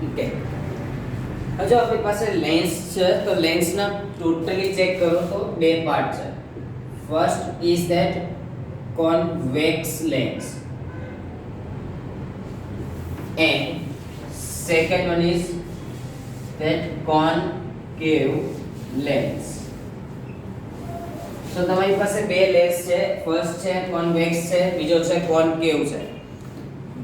Okay, હવે જો આપણી પાસે લેન્સ છે તો લેન્સના ટોટલી ચેક કરો તો બે પાર્ટ છે. First is that convex lens and second one is that concave lens. So તમારી પાસે બે લેન્સ છે, ફર્સ્ટ છે કોન્વેક્સ છે, બીજો છે કોન્કેવ છે.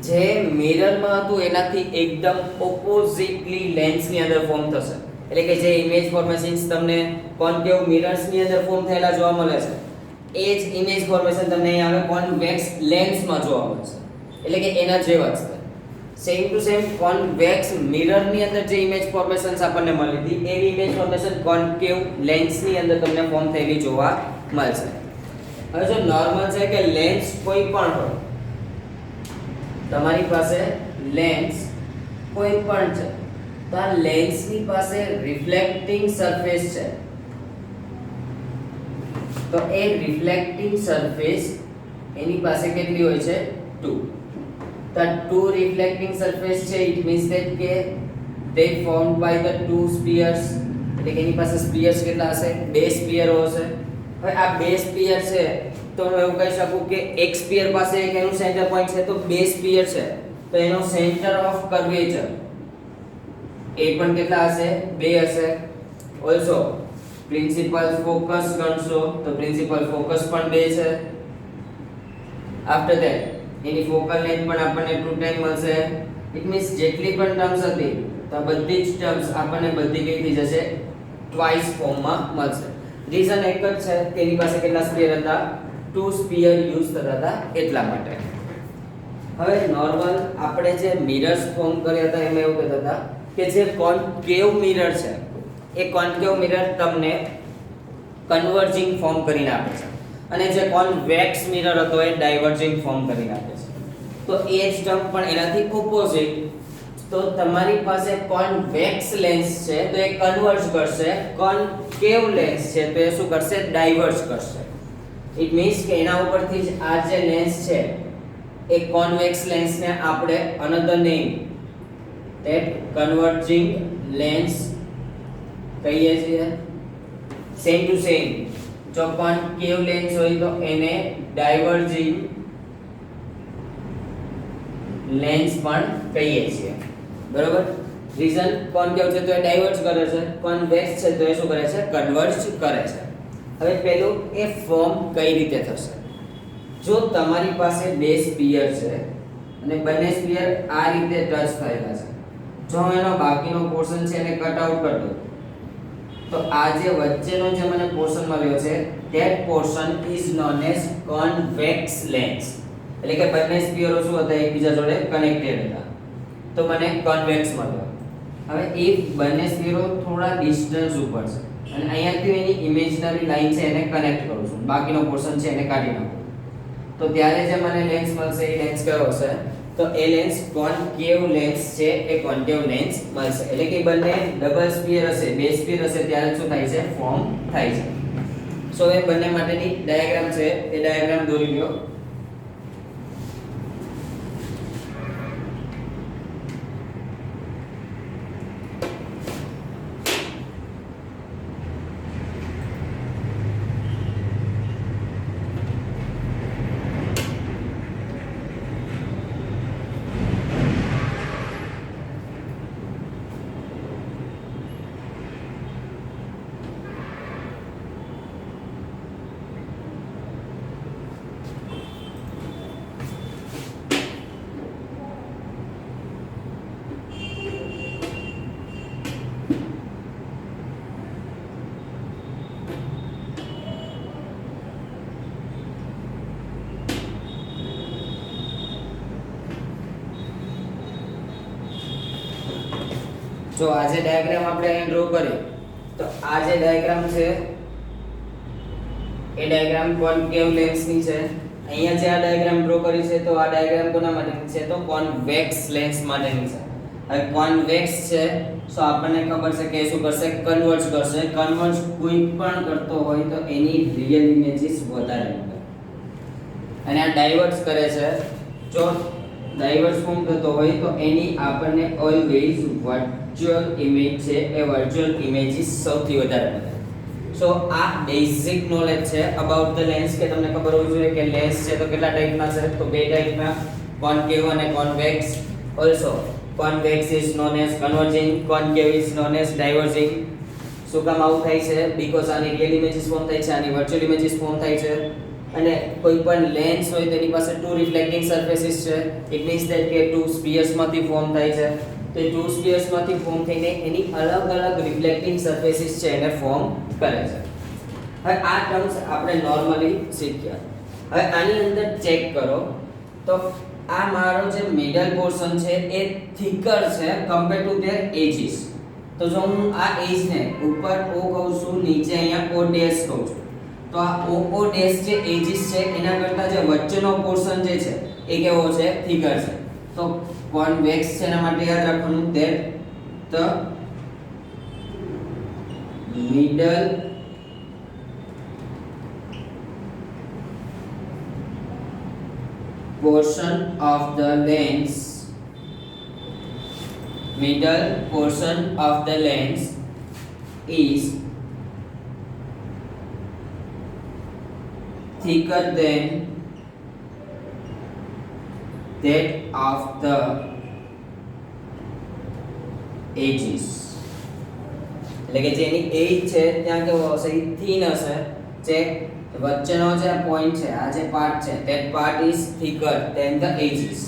જે મિરરમાં હતું એનાથી એકદમ ઓપોઝિટલી લેન્સની અંદર ફોર્મ થશે, એટલે કે જે ઇમેજ ફોર્મેશન્સ તમને કોન્કેવ મિરર્સની અંદર ફોર્મ થયેલા જોવા મળે છે એ જ ઇમેજ ફોર્મેશન તમને અહીં આવે કોન્વેક્સ લેન્સમાં જોવા મળશે, એટલે કે એના જેવા જ છે. સેમ ટુ સેમ કોન્વેક્સ મિરરની અંદર જે ઇમેજ ફોર્મેશન્સ આપણને મળી હતી એવી ઇમેજ ફોર્મેશન કોન્કેવ લેન્સની અંદર તમને ફોર્મ થયેલી જોવા મળશે. હવે જો નોર્મલ છે કે લેન્સ કોઈ પણ હોય, તમારી પાસે લેન્સ કોઈ પણ છે તો આ લેન્સની પાસે રિફ્લેક્ટિંગ સરફેસ છે, તો એ રિફ્લેક્ટિંગ સરફેસ એની પાસે કેટલી હોય છે 2. The two reflecting surface છે, it means that કે they formed by the two spheres, એટલે કે એની પાસે સ્ફિયર્સ કેટલા હશે, બે સ્ફિયર હશે. હવે આ બે સ્ફિયર છે તો હું એવું કહી શકું કે એક સ્ફિયર પાસે એક એનું સેન્ટર પોઈન્ટ છે, તો બે સ્ફિયર છે તો એનો સેન્ટર ઓફ કર્વેચર એ પણ કેટલા હશે, બે હશે. ઓલસો પ્રિન્સિપલ ફોકસ ગણશો તો પ્રિન્સિપલ ફોકસ પણ બે છે. After that any focal length પણ આપણને 210 મળશે. ઇટ મીન્સ જેટલી પણ ટર્મ્સ હતી તો બધી જ ટર્મ્સ આપણને બધી કઈ થઈ જશે, ટ્વાઇસ ફોર્મમાં મળશે. રીઝન એક જ છે કે એની પાસે કેટલા સ્ફિયર હતા, 2 સ્ફિયર યુઝ થતા હતા એટલા માટે. હવે નોર્મલ આપણે જે મિરર્સ ફોર્મ કર્યા હતા એમાં એવું કહેતા હતા કે જે કોન્કેવ મિરર છે એ કોન્કેવ મિરર તમને કન્વર્જિંગ ફોર્મ કરીને આપે છે, અને જે કોન્વેક્સ મિરર હતો એ ડાયવર્જિંગ ફોર્મ કરીને આપે છે. તો એ જ ટર્મ પણ એનાથી ઓપોઝિટ, તો તમારી પાસે કોન્વેક્સ લેન્સ છે તો એ કન્વર્જ કરશે, કોન્કેવ લેન્સ છે તો એ શું કરશે, ડાયવર્જ કરશે. ઇટ મીન્સ કે એના ઉપરથી જ આ જે લેન્સ છે એ કોન્વેક્સ લેન્સને આપણે another name that converging lens કહીએ છીએ. સેમ ટુ સેમ જો કોન્કેવ લેન્સ હોય તો એને ડાયવર્જિંગ લેન્સ પણ કહીએ છીએ, બરોબર. રીઝન કોન્કેવ છે તો એ ડાયવર્જ કરે છે, કોન્વેક્સ છે તો એ શું કરે છે, કન્વર્જ કરે છે. હવે પેલું એ ફોર્મ કઈ રીતે થશે, જો તમારી પાસે બે સ્ફિયર છે અને બંને સ્ફિયર આ રીતે ટચ થયેલા છે, જો હું એનો બાકીનો પોર્શન છે એને કટ આઉટ કરી દઉં તો આ જે વચ્ચેનો જે મને પોર્શન મળ્યો છે that portion is known as convex lens, એટલે કે બંને સ્ફિયરો શું હતા, એકબીજા જોડે કનેક્ટેડ હતા તો મને કોન્વેક્સ મળ્યો. હવે એ બંને સ્ફિયરો થોડા ડિસ્ટન્સ ઉપર છે અને અહીંયાથી એની ઇમેજનરી લાઈન છે એને કનેક્ટ કરું છું, બાકીનો પોર્શન છે એને કાઢી નાખું તો ત્યારે જે મને લેન્સ મળશે એ લેન્સ કયો હશે, તો એ લેન્સ કોન્કેવ લેન્સ છે, એ કોન્કેવ લેન્સ મળશે. એટલે કે બંને ડબલ સ્ફિયર હશે, બે સ્ફિયર હશે ત્યારે શું થાય છે, ફોર્મ થાય છે. સો એ બંને માટેની ડાયાગ્રામ છે એ ડાયાગ્રામ દોરી લ્યો. જો આ જે ડાયાગ્રામ આપણે અહીં ડ્રો કરી તો આ જે ડાયાગ્રામ છે એ ડાયાગ્રામ કોન્કેવ લેન્સની છે. અહીંયા જે આ ડાયાગ્રામ ડ્રો કરી છે તો આ ડાયાગ્રામ કોના માટેની છે, તો કોન્વેક્સ લેન્સ માટેની છે. હવે કોન્વેક્સ છે સો આપણને ખબર છે કે શું કરશે, કન્વર્જ કરશે. કન્વર્જ કોઈ પણ કરતો હોય તો એની રિયલ ઇમેજીસ વધારે મળે અને આ ડાયવર્ટ કરે છે. જો ડાયવર્સ ફોર્મ થતો હોય તો એની આપણને ઓલવેઝ વર્ચ્યુઅલ ઇમેજ છે એ વર્ચ્યુઅલ ઇમેજીસ સૌથી વધારે મળે. સો આ બેઝિક નોલેજ છે અબાઉટ ધ લેન્સ કે તમને ખબર હોવી જોઈએ કે લેન્સ છે તો કેટલા ટાઈપના છે, તો બે ટાઈપના, કોન્કેવ અને convex. Also convex is known as converging, concave is known as diverging. શું કામ આવું થાય છે? બીકોઝ આની રિયલ ઇમેજીસ ફોર્મ થાય છે, આની વર્ચ્યુઅલ ઇમેજીસ ફોર્મ થાય છે. અને કોઈ પણ લેન્સ હોય તેની પાસે ટુ રિફ્લેક્ટિંગ સરફેસીસ છે. ઇટ મીન્સ ધેટ કે ટુ સ્ફિયર્સ માંથી ફોર્મ થાય છે. તો ટુ સ્ફિયર્સ માંથી ફોર્મ થઈને એની અલગ અલગ રિફ્લેક્ટિંગ સરફેસીસ છે એને ફોર્મ કરે છે. હવે આ ટર્મ્સ આપણે નોર્મલી શીખ્યા. હવે આની અંદર ચેક કરો તો આ મારો જે મિડલ પોર્શન છે એ થિકર છે કમ્પેર ટુ ધેર એજીસ. તો જો હું આ એજ ને ઉપર O કહું છું, નીચે અહીંયા O ડેશ કહું છું, તો આ O ડેશ જે એજીસ છે એના કરતા જે વચ્ચેનો પોર્શન જે છે એ કેવો છે? થિકર છે. તો કોન્વેક્સ છે એના માટે યાદ રાખવાનું that the middle portion of the lens is thicker than that of the edges. એટલે કે જેની એજ છે ત્યાં કેવો હશે? થીન હશે. જે વચ્ચેનો જે પોઈન્ટ છે, આ જે પાર્ટ છે, that part is thicker than the edges.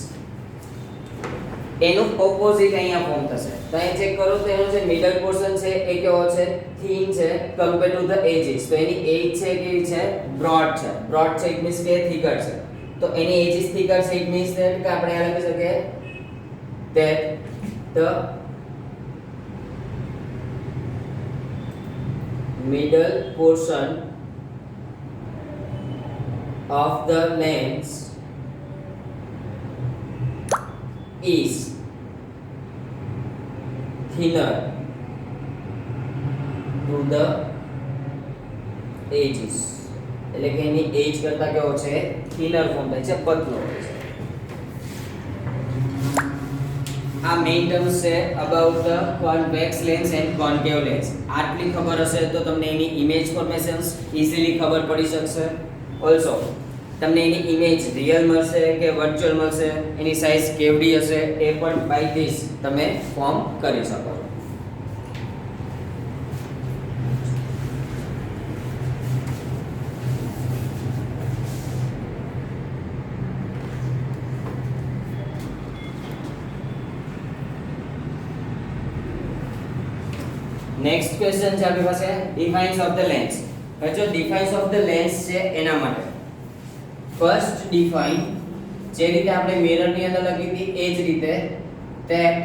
એનું ઓપોઝિટ અહીંયા ફોર્મ થશે. તો અહીં ચેક કરો તો એનો જે મિડલ પોર્શન છે એ કેવો છે? થીન છે કમ્પેર ટુ ધ એજીસ. તો એની એજ છે કેવી છે? બ્રોડ છે. બ્રોડ છે ઇટ મીન્સ કે થિકર છે. તો એની એજીસ થિકર છે ઇટ મીન્સ ધેટ કે આપણે આ લખી શકીએ that the middle portion of the lens is thinner to the edges. એટલે કે એની એજ કરતા કેવો છે? થિનર ફોર્મ થાય છે, પતલો હોય છે. આ મેઇન ટર્મ્સ છે about the convex lens and concave lens. આટલી ખબર હશે તો તમને એની ઇમેજ ફોર્મેશન્સ ઇઝીલી ખબર પડી શકશે. ઓલસો તમને એની ઇમેજ રિયલ મળશે કે વર્ચ્યુઅલ મળશે, એની સાઇઝ કેવડી હશે એ પણ બાય ધીસ તમે ફોર્મ કરી શકો. નેક્સ્ટ ક્વેશ્ચન છે આપણી પાસે ડિફાઇન્સ ઓફ ધ લેન્સ. હવે જો ડિફાઇન્સ ઓફ ધ લેન્સ છે એના માટે ફર્સ્ટ ડિફાઇન જે રીતે આપણે મિરર ની અંદર લખી હતી એ જ રીતે that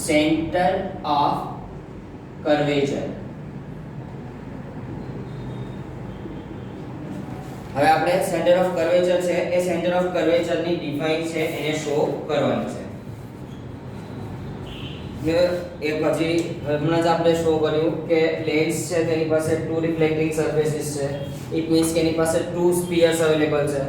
center of curvature. હવે આપણે સેન્ટર ઓફ કર્વેચર છે એ સેન્ટર ઓફ કર્વેચર ની ડિફાઇન છે એને શો કરવાની છે. એક હજી હમણાં જ આપણે શો કર્યું કે લેન્સ છે તેની પાસે ટુ રિફ્લેક્ટિંગ સરફેસીસ છે. ઇટ મીન્સ કે એની પાસે ટુ સ્ફિયર્સ અવેલેબલ છે.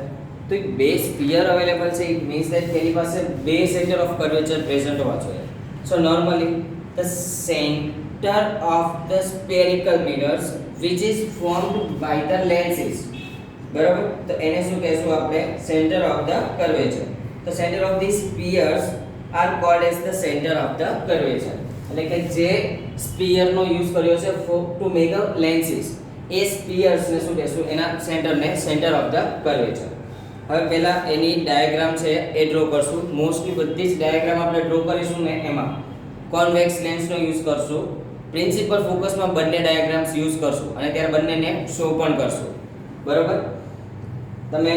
તો બે સ્ફિયર અવેલેબલ છે ઇટ મીન્સ ધેટ તેની પાસે બે સેન્ટર ઓફ કર્વેચર પ્રેઝન્ટ હોવા જોઈએ. So normally the centre of the spherical mirrors which is formed by the lenses, બરાબર, તો એને શું કહેશું આપણે? Centre of the curvature. તો centre of the spheres are called as the center of the curvature. એટલે કે જે સ્ફિયર નો યુઝ કર્યો છે ટુ મેક અ લેન્સીસ એ સ્ફિયર્સ ને શું કહેશું? એના સેન્ટર ને સેન્ટર ઓફ ધ કર્વેચર. હવે પહેલા એની ડાયાગ્રામ છે એ ડ્રો કરશું. મોસ્ટલી બધી જ ડાયાગ્રામ આપણે ડ્રો કરીશું ને એમાં કોન્વેક્સ લેન્સ નો યુઝ કરશું. પ્રિન્સિપલ ફોકસમાં બંને ડાયાગ્રામ્સ યુઝ કરશું અને ત્યારે બંનેને શો પણ કરશું. બરોબર, તમે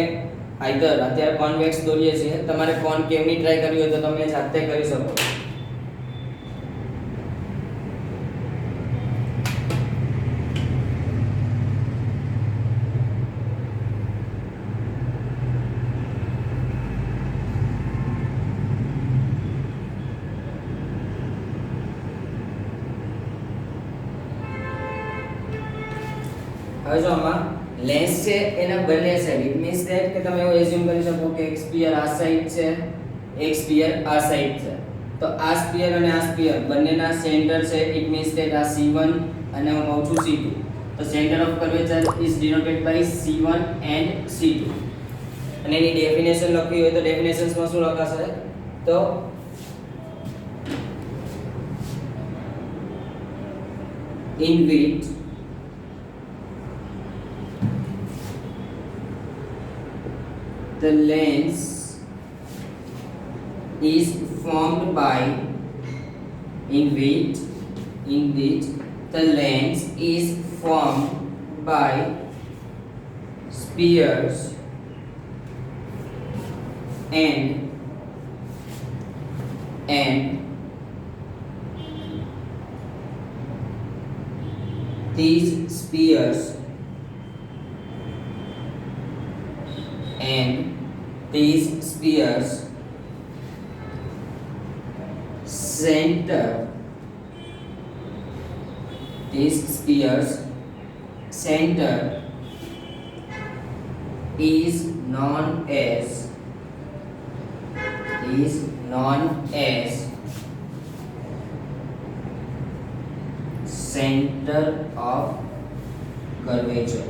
આઈધર અત્યારે કોન્વેક્સ દોરીએ છીએ, તમારે કોન્કેવની ટ્રાય કરવી હોય તો તમે જાતે કરી શકો. હવે જો આમાં લેન્સ છે એના બંને સાઈડ ઇટ મીન્સ ધેટ કે તમે એવું એઝ્યુમ કરી શકો કે એક સ્ફિયર આ સાઈડ છે એક સ્ફિયર આ સાઈડ છે તો આ સ્ફિયર અને આ સ્ફિયર બંનેના સેન્ટર છે ઇટ મીન્સ ધેટ આ C1 અને હું કહું છું C2 તો centre of curvature is denoted by C1 and C2 અને એની ડેફિનેશન લખવી હોય તો ડેફિનેશન્સમાં શું લખાશે તો in which the lens is formed by in which the lens is formed by spheres and these spheres center is known as center of curvature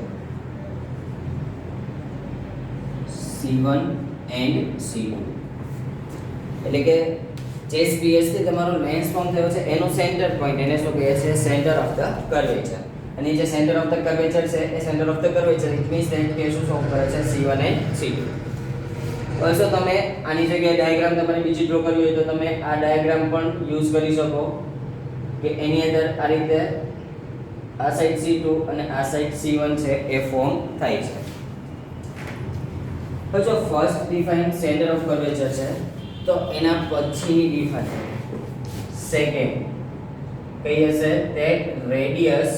C1 and C2 એટલે કે જે સ્ફિયર્સ થી તમારો લેન્સ ફોર્મ થયો છે એનો સેન્ટર પોઈન્ટ એને શું કહે છે સેન્ટર ઓફ ધ કર્વેચર અને જે સેન્ટર ઓફ ધ કર્વેચર છે એ centre of the curvature it means that કે શું શો કરે છે C1 and C2 also તમે આની જગ્યાએ ડાયાગ્રામ તમારે બીજી ડ્રો કરવી હોય તો તમે આ ડાયાગ્રામ પણ યુઝ કરી શકો કે એની અંદર આ રીતે આ સાઈડ C2 અને આ સાઈડ C1 છે એ ફોર્મ થાય છે તો જો first define centre of curvature છે તો એના પછીની ડિફાઇન સેકન્ડ કઈ હશે that radius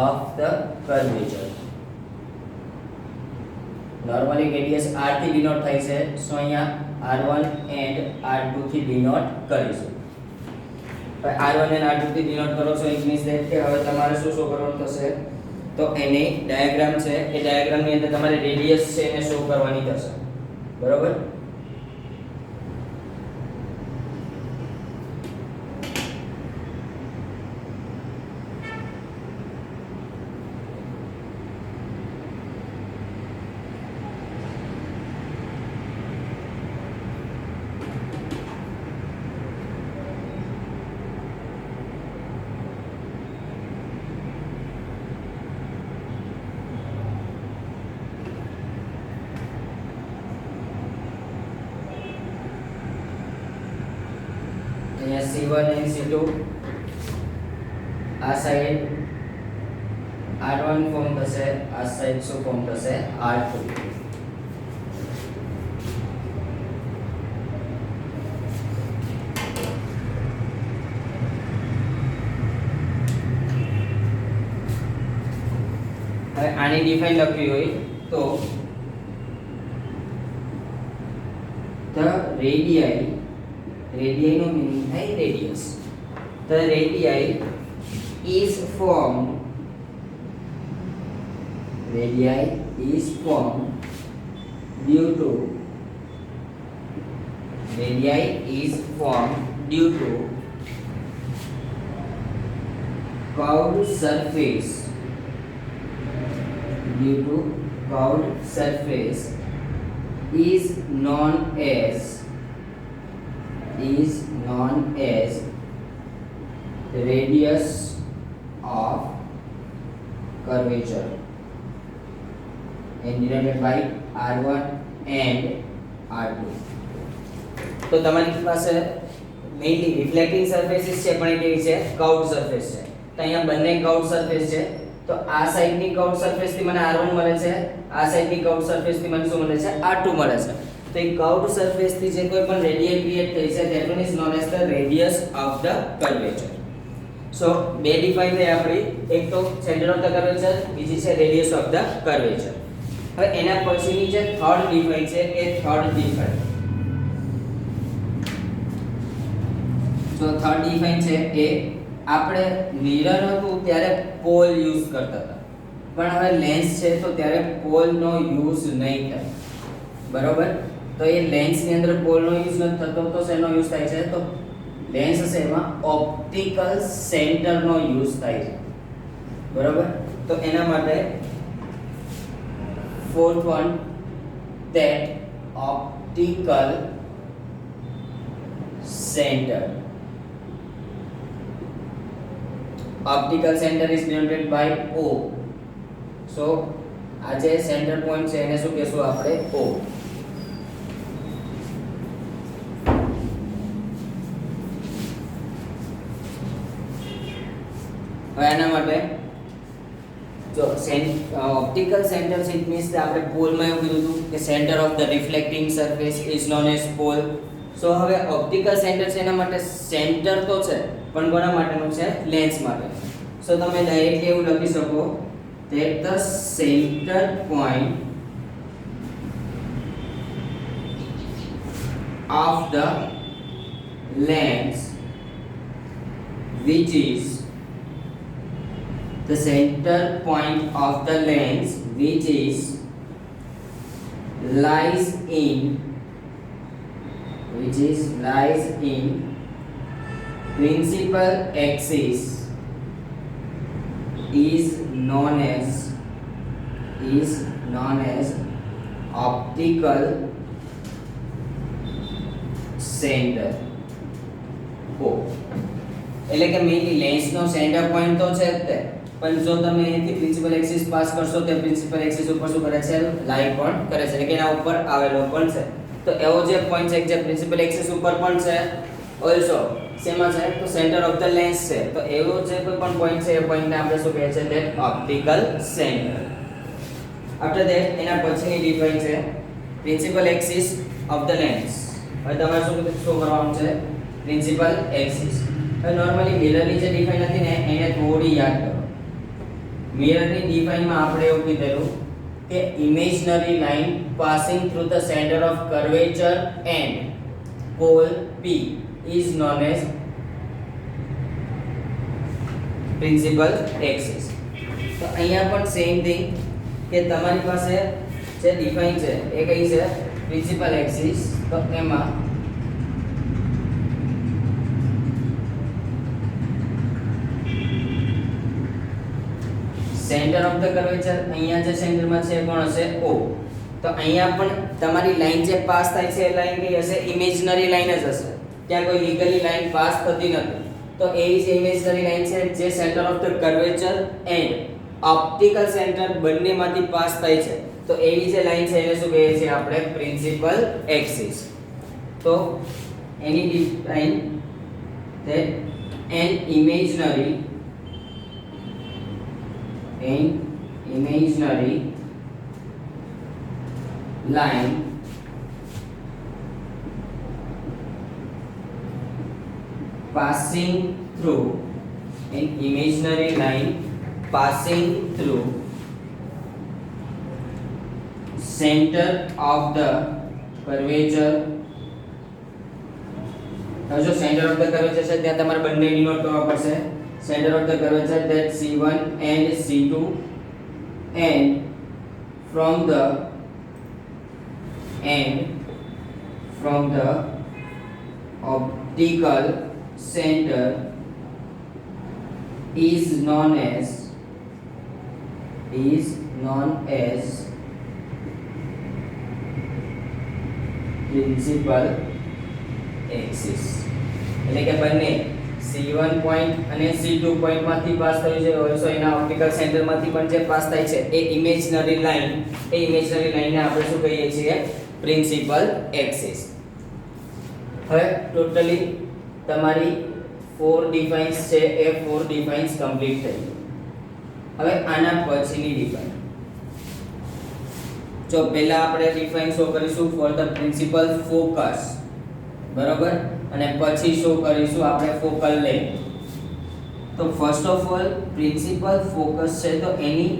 of the curvature normally radius r થી ડિનોટ થાય છે સો અહીંયા r1 એન્ડ r2 થી ડિનોટ કરીશું r1 અને r2 થી ડિનોટ કરો છો ઇટ મીન્સ ધેટ કે હવે તમારે શું શો કરવાનું થશે તો એની ડાયાગ્રામ છે એ ડાયાગ્રામની અંદર તમારે રેડિયસ છે એને શો કરવાની થશે બરોબર C1 and C2 આ સાઈડ R1 ફોર્મ થશે આ સાઈડ શું ફોર્મ થશે R2 હવે આની ડિફાઇન લખવી હોય તો the radii no meaning है radius the radii is formed due to curved surface is known as radius of curvature and denoted by r1 and r2 તો તમારી પાસે મેઇનલી રિફ્લેક્ટિંગ સરફેસીસ છે પણ એ કેવી છે કર્વ્ડ સરફેસ છે તો અહીંયા બંને કર્વ્ડ સરફેસ છે તો આ સાઈડની કર્વ્ડ સરફેસ થી મને r1 મળે છે આ સાઈડની કર્વ્ડ સરફેસ થી મને શું મળે છે r2 મળે છે તો એ કર્વ્ડ સરફેસ થી જે કોઈ પણ રેડિયસ ક્રિએટ થઈ છે that one is known as the radius of the curvature સો બે ડિફાઇન થઈ આપણી એક તો સેન્ટર ઓફ ધ કર્વેચર બીજી છે રેડિયસ ઓફ ધ કર્વેચર હવે એના પછીની જે થર્ડ ડિફાઇન છે એ થર્ડ ડિફાઇન તો થર્ડ ડિફાઇન છે એ આપણે મિરર હતું ત્યારે પોલ યુઝ કરતા હતા પણ હવે લેન્સ છે તો ત્યારે પોલનો યુઝ નહીં થાય, બરોબર? તો એ લેન્સની અંદર પોલનો યુઝ નથી થતો તો શેનો યુઝ થાય છે? તો લેન્સ હશે એમાં ઓપ્ટિકલ સેન્ટરનો યુઝ થાય છે, બરોબર? તો એના માટે fourth one, that optical center. Optical center is denoted by O. So આ જે સેન્ટર પોઈન્ટ છે એને શું કહેશું આપણે? O. હવે એના માટે જો ઓપ્ટિકલ સેન્ટર ઇટ મીન્સ કે આપણે પોલમાં એવું કીધું હતું કે centre of the reflecting surface is known as pole. So હવે ઓપ્ટિકલ સેન્ટર છે એના માટે સેન્ટર તો છે પણ કોના માટેનું છે? લેન્સ માટે. સો તમે ડાયરેક્ટલી એવું લખી શકો that the center point of the lens which is the center point of the lens which is lies in principal axis is known as optical center. એટલે કે મેઇનલી લેન્સનો સેન્ટર પોઈન્ટ તો છે જ તે, પણ જો તમે અહીંથી પ્રિન્સિપલ એક્સિસ પાસ કરશો તો પ્રિન્સિપલ એક્સિસ ઉપર શું કરે છે? લાઈ પણ કરે છે, એટલે કે એના ઉપર આવેલો પણ છે. તો એવો જે પોઈન્ટ છે જે પ્રિન્સિપલ એક્સિસ ઉપર પણ છે, ઓલસો શેમાં છે? તો સેન્ટર ઓફ ધ લેન્સ છે. તો એવો જે કોઈ પણ પોઈન્ટ છે એ પોઈન્ટને આપણે શું કહે છે? That optical centre. After that એના પછીની ડિફાઇન છે principal axis of the lens. હવે તમારે શું કરવાનું છે? Principal axis. હવે નોર્મલી મિરરની જે ડિફાઇન હતી ને એને થોડી યાદ કરો. મિરરની ડિફાઇનમાં આપણે એવું કીધેલું કે imaginary line passing through the centre of curvature and pole P is known as principal axis. તો અહીંયા પણ સેમ થિંગ કે તમારી પાસે જે ડિફાઇન છે એ કઈ છે? Principal axis. તો એમાં સેન્ટર ઓફ ધ કર્વેચર અહીંયા જે સેન્ટરમાં છે કોણ હશે? O. તો અહીંયા પણ તમારી લાઈન જે પાસ થાય છે એ લાઈન કઈ હશે? ઇમેજનરી લાઈન જ હશે. ત્યાં કોઈ લીગલી લાઈન પાસ થતી નથી. તો એવી જે ઇમેજનરી લાઈન છે જે centre of the curvature and optical centre બંનેમાંથી પાસ થાય છે. તો એવી જે લાઈન છે એને શું કહીએ છીએ આપણે? Principal axis. તો એની define that an imaginary line passing through center of the curvature. હવે જો સેન્ટર ઓફ ધ કર્વેચર છે ત્યાં તમારે બંને ડિનોટ કરવા પડશે. Centre of the curvature that C1 and C2 and from the optical center is known as principal axis. એટલે કે બંને C1 પોઈન્ટ અને C2 પોઈન્ટ માંથી પાસ થયું છે, ઓલસો એના ઓપ્ટિકલ સેન્ટર માંથી પણ જે પાસ થાય છે એ ઇમેજનરી લાઈનને આપણે શું કહીએ છીએ? Principal axis. હવે ટોટલી તમારી 4 ડિફાઇન્સ છે એ 4 ડિફાઇન્સ કમ્પ્લીટ થઈ. હવે આના પછીની ડિફાઇન જો પહેલા આપણે ડિફાઇન શો કરીશું ફોર ધ પ્રિન્સિપલ ફોકસ, બરોબર, અને પછી શો કરીશું આપણે ફોકલ લેન્થ. તો first of all principal focus છે તો એની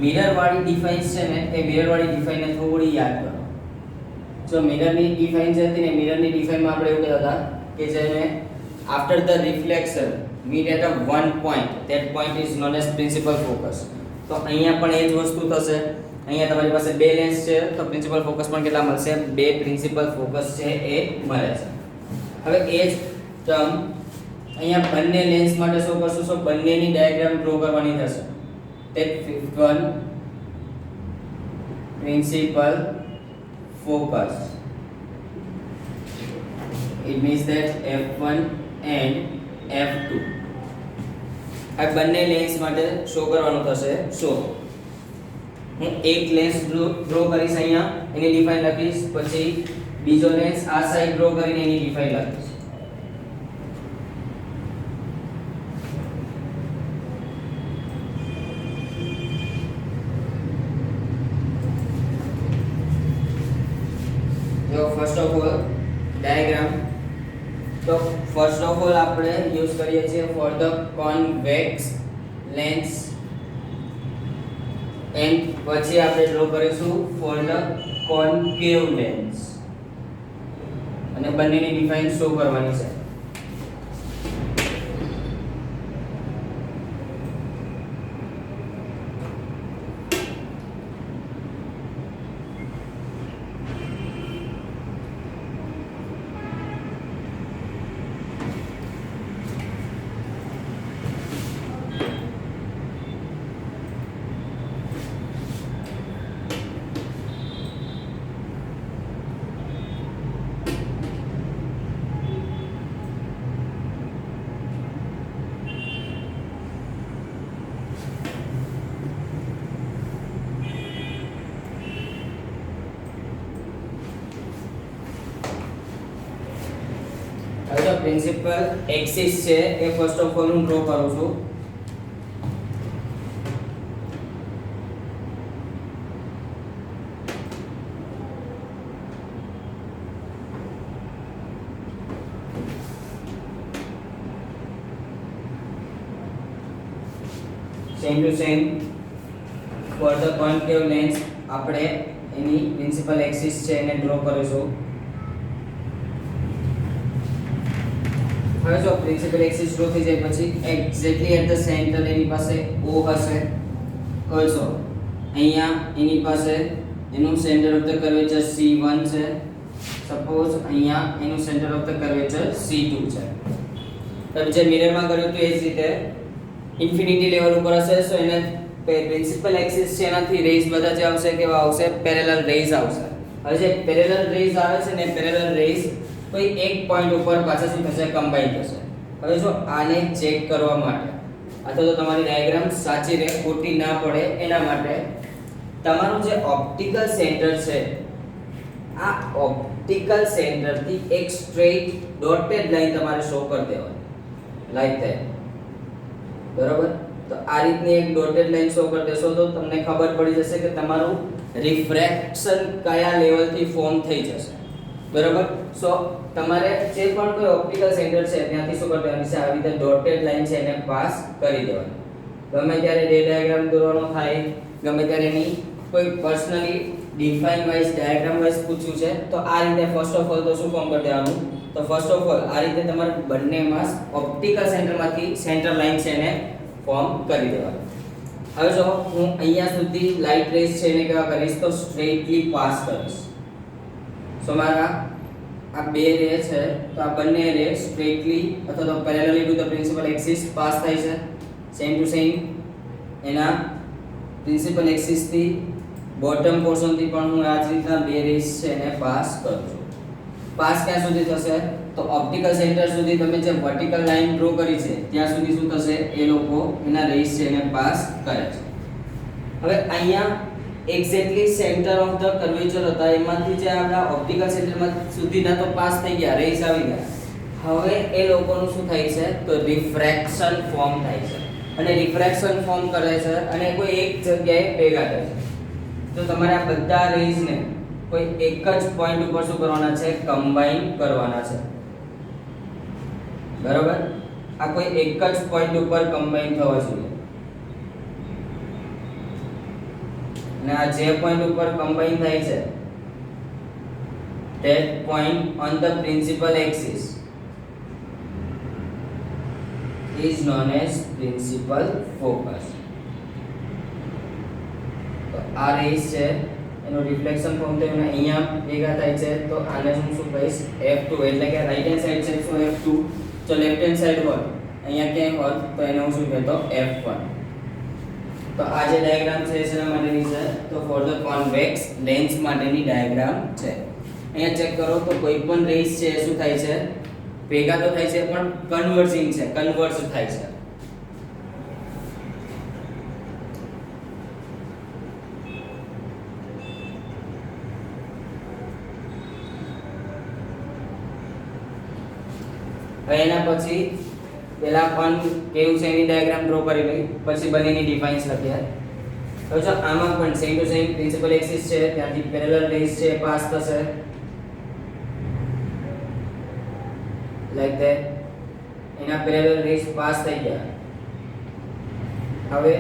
મિરર વાળી ડિફાઇન્સ છે ને એ મિરર વાળી ડિફાઇનને થોડી યાદ કરો. જો મિરરની ડિફાઇન છે ને મિરરની ડિફાઇનમાં આપણે એવું કહેતા હતા કે જેને after the reflection meet at a one point, that point is known as principal focus. તો અહીંયા પણ એ જ વસ્તુ થશે. અહીંયા તમારી પાસે બે લેન્સ છે તો પ્રિન્સિપલ ફોકસ પણ કેટલા મળશે? બે પ્રિન્સિપલ ફોકસ છે એ મળે છે. હવે એ જ ટર્મ અહીંયા બંને લેન્સ માટે શું કરશું? સો બંનેની ડાયાગ્રામ ડ્રો કરવાની થશે. Take fifth one principal focus. It means that f1 and f2 આ બંને લેન્સ માટે શો કરવાનું થશે. સો હું એક લેન્સ ડ્રો કરીશ, અહીંયા એની ડિફાઇન લખીશ, પછી બીજો લેન્સ આ સાઈડ ડ્રો કરીને એની ડિફાઇન લખીશ. ફર્સ્ટ ઓફ ઓલ ડાયાગ્રામ, તો ફર્સ્ટ ઓફ ઓલ આપણે યુઝ કરીએ છીએ four the convex lens and પછી આપણે ડ્રો કરીશું ફોર ધ કોન્કેવ લેન્સ અને બંનેની ડિફાઇન શો કરવાની છે. હવે જો પ્રિન્સિપલ એક્સિસ છે એ ફર્સ્ટ ઓફ ઓલ હું ડ્રો કરું છું. Same to same for the concave lens આપણે એની પ્રિન્સિપલ એક્સિસ છે એને ડ્રો કરીશું. હવે જો પ્રિન્સિપલ એક્સિસ ડ્રો થઈ જાય પછી એક્ઝેક્ટલી એટ ધ સેન્ટર એની પાસે O હશે. ઓલસો અહીંયા એની પાસે એનું centre of the curvature C1 છે. સપોઝ અહીંયા એનું centre of the curvature C2 છે. તો જે મિરરમાં કર્યું તો એ જ રીતે ઇન્ફિનિટી લેવલ ઉપર હશે. સો એને પ્રિન્સિપલ એક્સિસ છે એનાથી રેઝ બધા જે આવશે કેવા આવશે? પેરેલલ રેઝ આવશે. હવે જે પેરેલલ રેઝ આવે છે ને પેરેલલ રેઝ કોઈ એક પોઈન્ટ ઉપર પાછા શું થશે? કમ્બાઈન થશે. હવે જો આને ચેક કરવા માટે અથવા તો તમારી ડાયાગ્રામ સાચી રહે, ખોટી ના પડે એના માટે તમારું જે ઓપ્ટિકલ સેન્ટર છે આ ઓપ્ટિકલ સેન્ટરથી એક સ્ટ્રેટ ડોટેડ લાઈન તમારે શો કરી દેવાની, લાઈક ધેટ. બરાબર? તો આ રીતની એક ડોટેડ લાઈન શો કરી દેશો તો તમને ખબર પડી જશે કે તમારું રિફ્રેક્શન કયા લેવલથી ફોર્મ થઈ જશે. બરાબર? સો તમારે જે પણ કોઈ ઓપ્ટિકલ સેન્ટર છે ત્યાંથી શું કરી દેવાની છે? આવી રીતે ડોટેડ લાઈન છે એને પાસ કરી દેવાની. ગમે ત્યારે રે ડાયાગ્રામ દોરવાનો થાય, ગમે ત્યારે એની કોઈ personally define wise diagram wise પૂછ્યું છે તો આ રીતે ફર્સ્ટ ઓફ ઓલ તો શું ફોર્મ કરી દેવાનું? તો ફર્સ્ટ ઓફ ઓલ આ રીતે તમારે બંનેમાં ઓપ્ટિકલ સેન્ટરમાંથી સેન્ટર લાઈન છે એને ફોર્મ કરી દેવાનું. હવે જો હું અહીંયા સુધી લાઇટ રેઝ છે એને કેવા કરીશ? તો સ્ટ્રેટલી પાસ કરીશ. સો મારા આ બે રે છે તો આ બંને રે સ્ટ્રેટલી અથવા તો parallelly to the principal axis pass થાય છે. સેમ ટુ સેમ એના પ્રિન્સિપલ એક્સિસ થી બોટમ પોર્શન થી પણ હું આ જ રીતના બે રેસ છે એને પાસ કરું છું. પાસ ક્યાં સુધી થશે? તો ઓપ્ટિકલ સેન્ટર સુધી તમે જે વર્ટિકલ લાઈન ડ્રો કરી છે ત્યાં સુધી શું થશે? એ લોકો એના રેસ છે એને પાસ કરે છે. હવે અહીંયા exactly centre of the curvature હતા એમાંથી જે આપણા ઓપ્ટિકલ સેન્ટરમાં સુધીના તો પાસ થઈ ગયા, રેસ આવી ગયા. હવે એ લોકોનું શું થાય છે? તો રિફ્રેક્શન ફોર્મ થાય છે અને રિફ્રેક્શન ફોર્મ કરે છે અને કોઈ એક જગ્યાએ ભેગા થાય છે. તો તમારે આ બધા રેઝને કોઈ એક જ પોઈન્ટ ઉપર શું કરવાના છે? કમ્બાઈન કરવાના છે. બરાબર? આ કોઈ એક જ પોઈન્ટ ઉપર કમ્બાઈન થવા જોઈએ અને આ જે પોઈન્ટ ઉપર કમ્બાઈન થાય છે that point on the principal axis is known as principal focus. આ રેસ છે એનું રિફ્લેક્શન ફોર્મ થયું ને અહીંયા ભેગા થાય છે તો આને હું શું કહીશ F2 એટલે કે રાઈટ હેન્ડ સાઈડ છે શું F2 જો લેફ્ટ હેન્ડ સાઈડ હોય અહીંયા ક્યાંય હોત તો એને હું શું કહેતો F1 તો આ જે ડાયાગ્રામ છે એના માટેની છે તો ફોર ધ કોન્વેક્સ લેન્સ માટેની ડાયાગ્રામ છે અહીંયા ચેક કરો તો કોઈ પણ રેસ છે એ શું થાય છે ભેગા તો થાય છે પણ કન્વર્જિંગ છે કન્વર્જ થાય છે એના પછી પેલા પણ કેવું છે એની ડાયાગ્રામ ડ્રો કરી લઈ પછી બંનેની ડિફાઇન્સ લખ્યા તો જો આમાં પણ same to same principal axis છે ત્યાંથી પેરેલલ રેસ છે પાસ થશે લાઈક ધેટ એના પેરેલલ રેસ પાસ થઈ ગયા હવે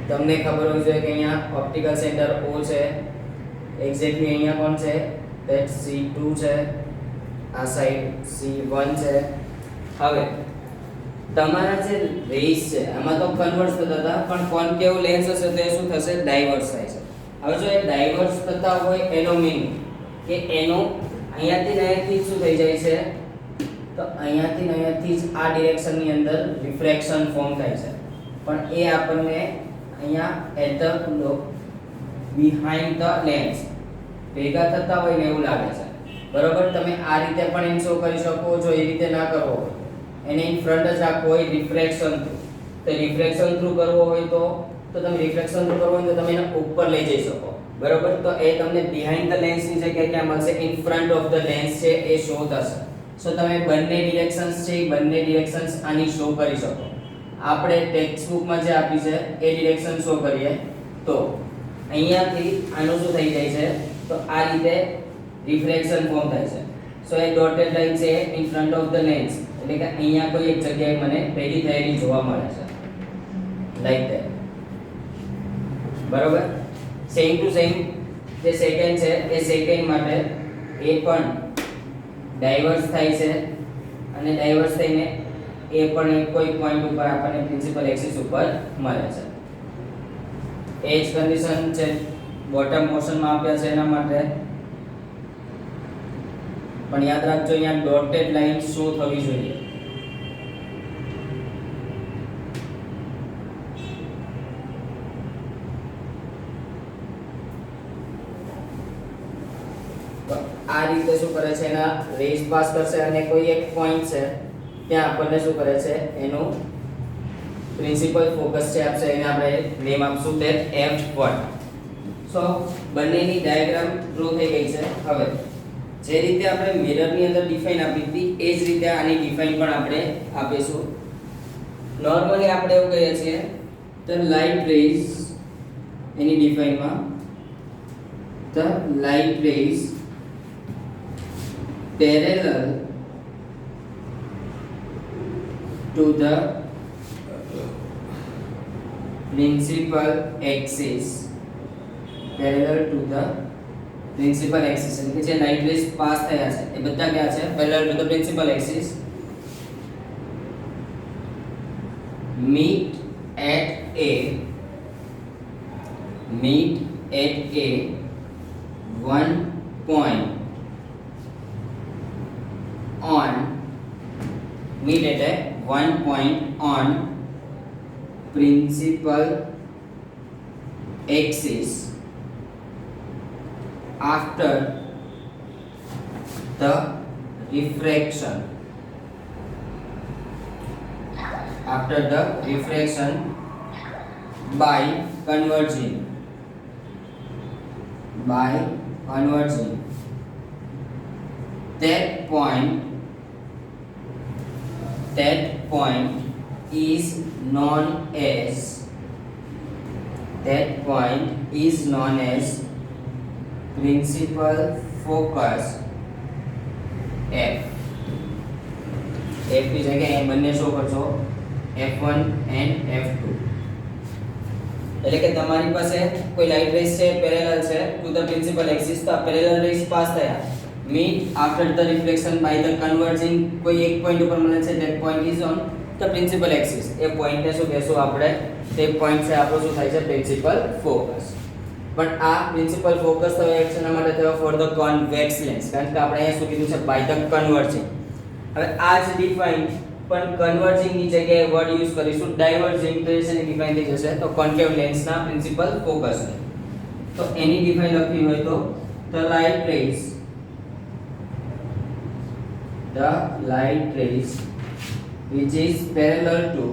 તમને ખબર હોવી જોઈએ કે અહીંયા ઓપ્ટિકલ સેન્ટર O છે એક્ઝેક્ટલી અહીંયા કોણ છે ધેટ C2 છે આ સાઈડ C1 છે હવે તમારા જે રેસ છે એમાં તો કન્વર્જ થતા હતા પણ કોન્કેવ લેન્સ હશે તો એ શું થશે ડાયવર્સ થાય છે હવે જો એ ડાયવર્સ થતા હોય એનો મીનિંગ કે એનો અહીંયાથી શું થઈ જાય છે તો અહીંયાથી જ આ ડિરેક્શનની અંદર રિફ્રેક્શન ફોર્મ થાય છે પણ એ આપણને અહીંયા at the behind the lens ભેગા થતા હોય ને એવું લાગે છે બરોબર તમે આ રીતે પણ એને શો કરી શકો જો એ રીતે ના કરવો હોય એને ઇન ફ્રન્ટ જ રાખવો હોય રિફ્રેક્શન થ્રુ તો રિફ્રેક્શન થ્રુ કરવો હોય તો તમે રિફ્રેક્શન થ્રુ કરવો હોય તો તમે એને ઉપર લઈ જઈ શકો બરોબર તો એ તમને બિહાઇન્ડ ધ લેન્સ ની જગ્યાએ ક્યાં મળશે in front of the lens છે એ શો થશે સો તમે બંને ડિરેક્શન્સ છે એ બંને ડિરેક્શન્સ આની શો કરી શકો આપણે ટેક્સ્ટ બુકમાં જે આપી છે એ ડિરેક્શન શો કરીએ તો અહીંયાથી આનું શું થઈ જાય છે તો આ રીતે રિફ્રેક્શન ફોર્મ થાય છે સો એ ડોટેડ લાઈન છે in front of the lens એટલે કે અહીંયા કોઈ એક જગ્યાએ મને ભેગી થયેલી જોવા મળે છે લાઈક ધેટ બરોબર સેમ ટુ સેમ જે સેકન્ડ છે એ સેકન્ડ માટે એ પણ ડાયવર્સ થાય છે અને ડાયવર્સ થઈને એ પણ એક કોઈ પોઈન્ટ ઉપર આપણને પ્રિન્સિપલ એક્સિસ ઉપર મળે છે એ જ કન્ડિશન છે બોટમ પોર્શનમાં આપ્યા છે એના માટે પણ યાદ રાખજો અહીંયા ડોટેડ લાઈન શો થવી જોઈએ તો આ રીતે શું કરે છે એના રેસ પાસ કરશે અને કોઈ એક પોઈન્ટ છે ત્યાં આપણને શું કરે છે એનું પ્રિન્સિપલ ફોકસ છે આપશે એને આપણે નેમ આપશું તે F1 સો બંનેની ડાયાગ્રામ ડ્રો થઈ ગઈ છે હવે જે રીતે આપણે મિરરની અંદર ડિફાઇન આપી હતી એ જ રીતે આની ડિફાઇન પણ આપણે આપીશું નોર્મલી આપણે એવું કહીએ છીએ ધ લાઇટ રેઝ એની ડિફાઇનમાં the light rays parallel to the principal axis parallel to the principal axis એટલે કે જે લાઇટ રેઝ પાસ થયા છે એ બધા ક્યાં છે parallel to the principal axis meet at a one point on meet at a one point on principal axis after the refraction by converging that point is known as principal focus F ની જગ્યાએ બંને show કરશો F1 and F2 એટલે કે તમારી પાસે કોઈ light rays છે પેરેલલ છે ટુ ધ પ્રિન્સિપલ એક્સિસ તો આ પેરેલલ રેઝ પાસ થયા meet after the reflection by the converging કોઈ એક પોઈન્ટ ઉપર મળે છે that point is on the principal axis. એ પોઈન્ટને શું કહેશું આપણે? તે પોઈન્ટ છે આપણો શું થાય છે? Principal focus. પણ આ પ્રિન્સિપલ ફોકસ થયો એક શેના માટે થયો? For the convex lens. કારણ કે આપણે અહીંયા શું કીધું છે? By the converging. હવે આ જ ડિફાઇન પણ કન્વર્જિંગ ની જગ્યાએ વર્ડ યુઝ કરીશું ડાયવર્જિંગ, તો એ શેની ડિફાઇન થઈ જશે? તો કોન્કેવ લેન્સના પ્રિન્સિપલ ફોકસ. તો એની ડિફાઇન લખવી હોય તો the light rays which is parallel to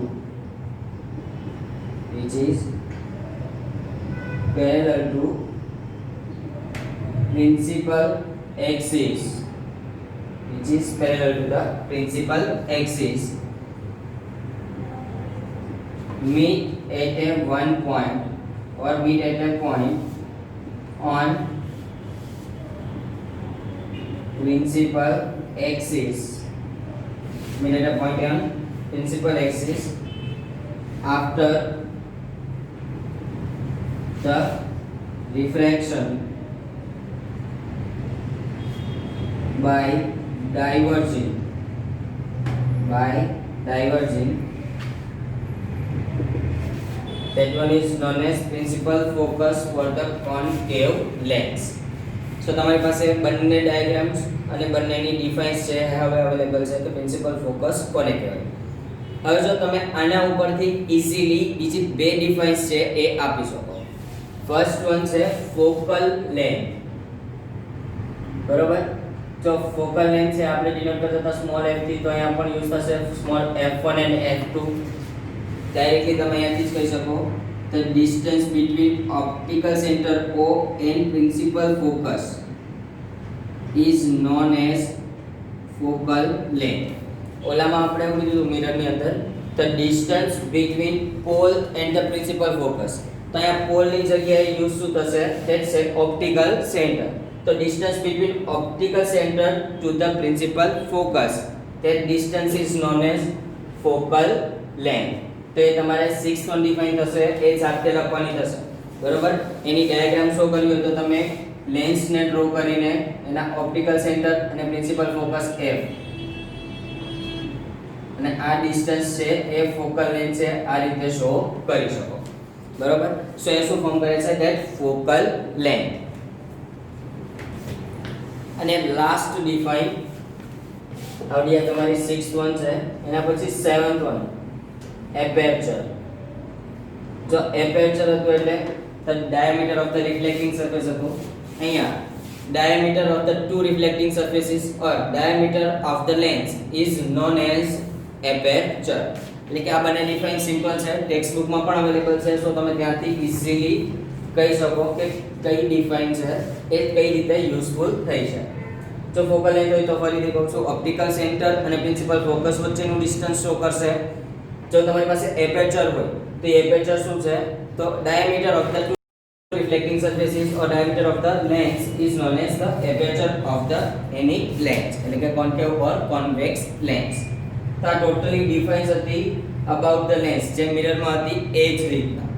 principal axis, which is parallel to the principal axis, meet at a one point or meet at a point on principal axis, meet at a point on principal axis after the refraction by diverging that one is known as principal focus for the concave lens. So તમારી પાસે બંને diagrams અને બંનેની defines છે હવે available છે કે principal focus કોને કહેવાય. હવે જો તમે આના ઉપરથી ઈઝીલી બીજી બે ડિફાઇન્સ છે એ આપી શકો. ફર્સ્ટ વન છે ફોકલ લેન્થ. બરોબર? જો ફોકલ લેન્થ છે આપણે ડિનોટ કરતા હતા સ્મોલ f થી, તો અહીંયા પણ યુઝ થશે small f1 and f2. Directly તમે અહીંયાથી જ કહી શકો the distance between optical center O and principal focus is known as focal length. ઓલામાં આપણે એવું કીધું મિરરની અંદર the distance between pole and the principal focus. તો અહીંયા પોલ ની જગ્યાએ યુઝ શું થશે? that છે optical center. તો distance between optical center to the principal focus, that distance is known as focal length. તો એ તમારે 6 નો ડિફાઇન થશે, એ જાતે લખવાની થશે. બરોબર? એની ડાયાગ્રામ શો કરવી હોય તો તમે લેન્સ ને ડ્રો કરીને એના ઓપ્ટિકલ સેન્ટર અને પ્રિન્સિપલ ફોકસ f અને આ ડિસ્ટન્સ છે એ ફોકલ લેન્થ છે, આ રીતે શો કરી શકો. બરોબર? સો એ શું ફોર્મ કરે છે? That focal length. અને લાસ્ટ ડિફાઇન આવડી તમારી 6th વન છે, એના પછી 7th વન aperture. જો aperture હતું એટલે the diameter of the reflecting surface હતું. અહીંયા diameter of the two reflecting surfaces or diameter of the lens is known as aperture. એટલે કે આ બંને ડિફાઇન સિમ્પલ છે, ટેક્સ્ટ બુકમાં પણ અવેલેબલ છે. સો તમે ત્યાંથી ઈઝીલી કહી શકો કે કઈ ડિફાઇન છે એ કઈ રીતે યુઝફુલ થઈ છે. જો ફોકલ લેન્થ હોય તો ફરીથી કહું છું ઓપ્ટિકલ સેન્ટર અને પ્રિન્સિપલ ફોકસ વચ્ચેનું ડિસ્ટન્સ શો કરશે. જો તમારી પાસે એપેચર હોય તો એપેચર શું છે? તો diameter of the two reflecting surfaces or diameter of the lens is known as the aperture of the any lens, એટલે કે concave or convex lens. તો આ ટોટલી ડિફાઇન્સ હતી અબાઉટ ધ લેન્સ જે મિરરમાં હતી એ જ રીતના.